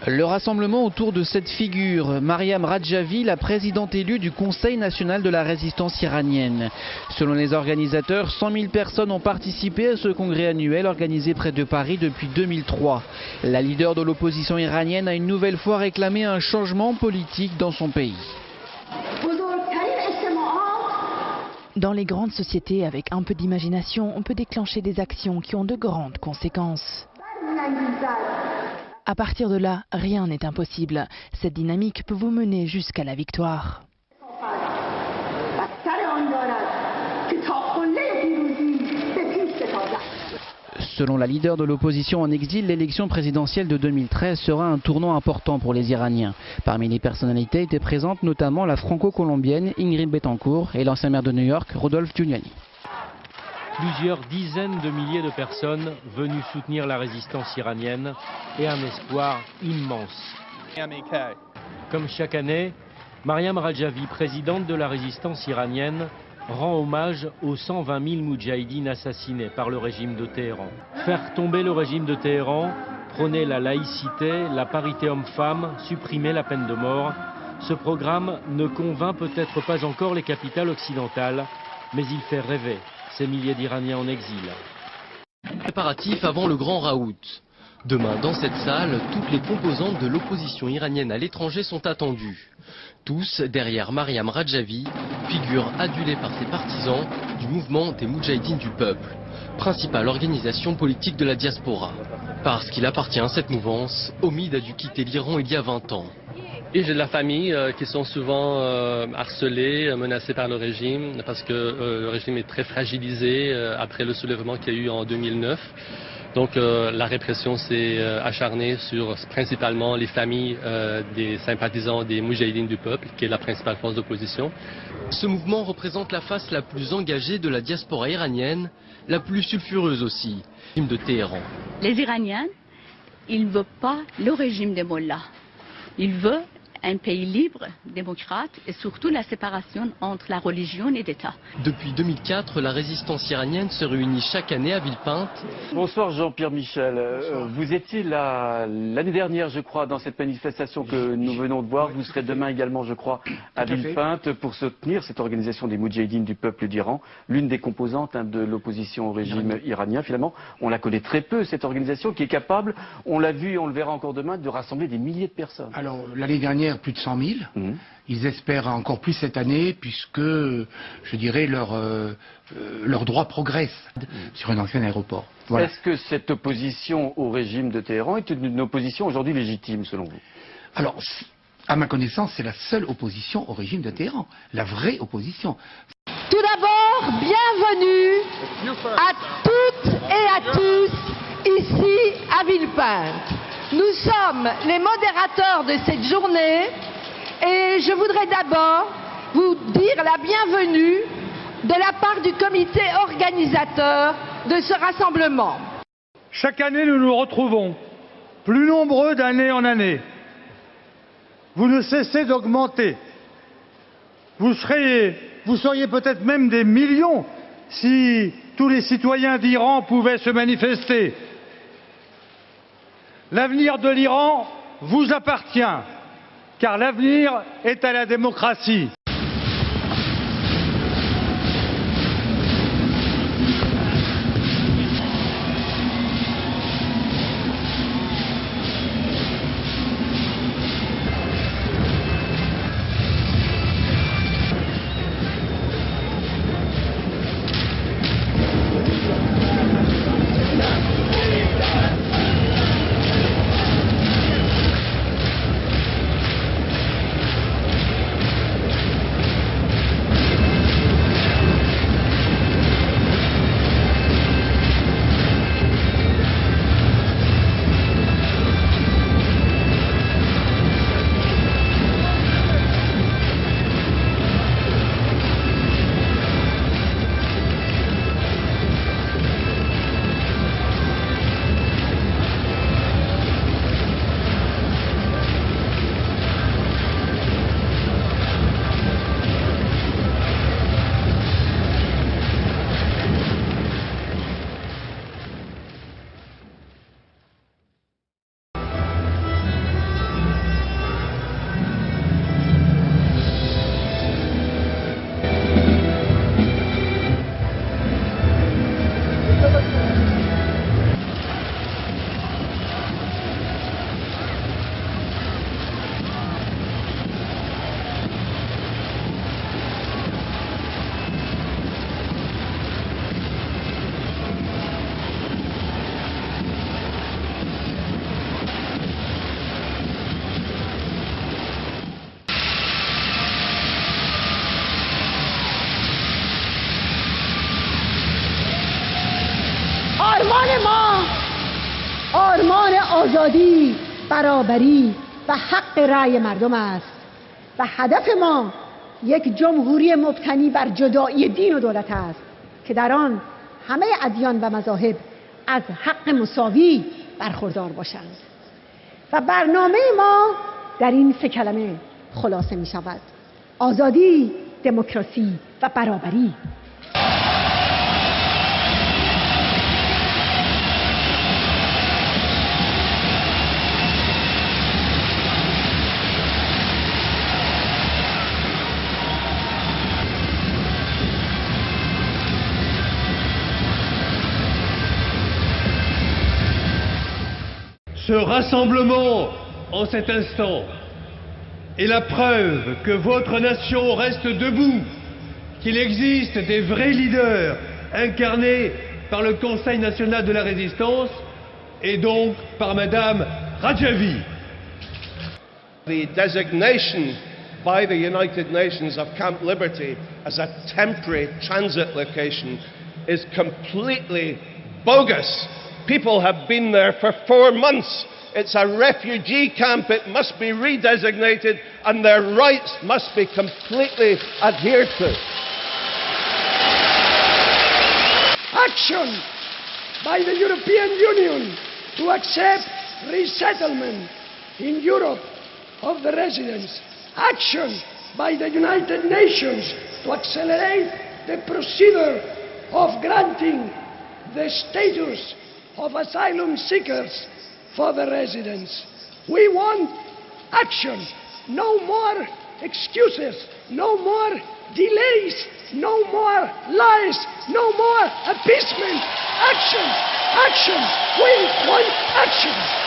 Le rassemblement autour de cette figure, Mariam Radjavi, la présidente élue du Conseil national de la résistance iranienne. Selon les organisateurs, 100 000 personnes ont participé à ce congrès annuel organisé près de Paris depuis 2003. La leader de l'opposition iranienne a une nouvelle fois réclamé un changement politique dans son pays. Dans les grandes sociétés, avec un peu d'imagination, on peut déclencher des actions qui ont de grandes conséquences. À partir de là, rien n'est impossible. Cette dynamique peut vous mener jusqu'à la victoire. Selon la leader de l'opposition en exil, l'élection présidentielle de 2013 sera un tournant important pour les Iraniens. Parmi les personnalités étaient présentes notamment la franco-colombienne Ingrid Betancourt et l'ancien maire de New York, Rudolph Giuliani. Plusieurs dizaines de milliers de personnes venues soutenir la résistance iranienne et un espoir immense. Comme chaque année, Mariam Radjavi, présidente de la résistance iranienne, rend hommage aux 120 000 moudjahidines assassinés par le régime de Téhéran. Faire tomber le régime de Téhéran, prôner la laïcité, la parité homme-femme, supprimer la peine de mort. Ce programme ne convainc peut-être pas encore les capitales occidentales, mais il fait rêver ces milliers d'Iraniens en exil. Préparatifs avant le grand raout. Demain, dans cette salle, toutes les composantes de l'opposition iranienne à l'étranger sont attendues. Tous derrière Mariam Radjavi, figure adulée par ses partisans du mouvement des Moudjahidines du peuple, principale organisation politique de la diaspora. Parce qu'il appartient à cette mouvance, Omid a dû quitter l'Iran il y a 20 ans. Et j'ai de la famille qui sont souvent harcelées, menacées par le régime, parce que le régime est très fragilisé après le soulèvement qu'il y a eu en 2009. Donc la répression s'est acharnée sur principalement les familles des sympathisants des Moudjahidines du peuple, qui est la principale force d'opposition. Ce mouvement représente la face la plus engagée de la diaspora iranienne, la plus sulfureuse aussi, de Téhéran. Les Iraniens, ils ne veulent pas le régime des mollahs. Ils veulent un pays libre, démocrate et surtout la séparation entre la religion et l'État. Depuis 2004, la résistance iranienne se réunit chaque année à Villepinte. Bonsoir Jean-Pierre Michel. Vous étiez l'année dernière, je crois, dans cette manifestation que nous venons de voir. Vous serez demain également, je crois, à Villepinte pour soutenir cette organisation des Moudjahidines du peuple d'Iran, l'une des composantes de l'opposition au régime iranien. Finalement, on la connaît très peu, cette organisation qui est capable, on l'a vu et on le verra encore demain, de rassembler des milliers de personnes. Alors, l'année dernière, plus de 100 000. Ils espèrent encore plus cette année puisque, je dirais, leurs droits progressent sur un ancien aéroport. Voilà. Est-ce que cette opposition au régime de Téhéran est une opposition aujourd'hui légitime, selon vous? Alors, à ma connaissance, c'est la seule opposition au régime de Téhéran. La vraie opposition. Tout d'abord, bienvenue à toutes et à tous ici à Villepinte. Nous sommes les modérateurs de cette journée et je voudrais d'abord vous dire la bienvenue de la part du comité organisateur de ce rassemblement. Chaque année, nous nous retrouvons, plus nombreux d'année en année. Vous ne cessez d'augmenter. Vous seriez peut-être même des millions si tous les citoyens d'Iran pouvaient se manifester. L'avenir de l'Iran vous appartient, car l'avenir est à la démocratie. آزادی، برابری و حق رأی مردم است و هدف ما یک جمهوری مبتنی بر جدایی دین و دولت است که در آن همه ادیان و مذاهب از حق مساوی برخوردار باشند و برنامه ما در این 3 کلمه خلاصه می شود: آزادی، دموکراسی و برابری. Ce rassemblement en cet instant est la preuve que votre nation reste debout, qu'il existe des vrais leaders incarnés par le Conseil national de la résistance et donc par Madame Radjavi. The designation by the United Nations of Camp Liberty as a temporary transit location is completely bogus. People have been there for 4 months. It's a refugee camp. It must be redesignated and their rights must be completely adhered to. Action by the European Union to accept resettlement in Europe of the residents. Action by the United Nations to accelerate the procedure of granting the status of asylum seekers for the residents. We want action, no more excuses, no more delays, no more lies, no more appeasement. Action, action, we want action.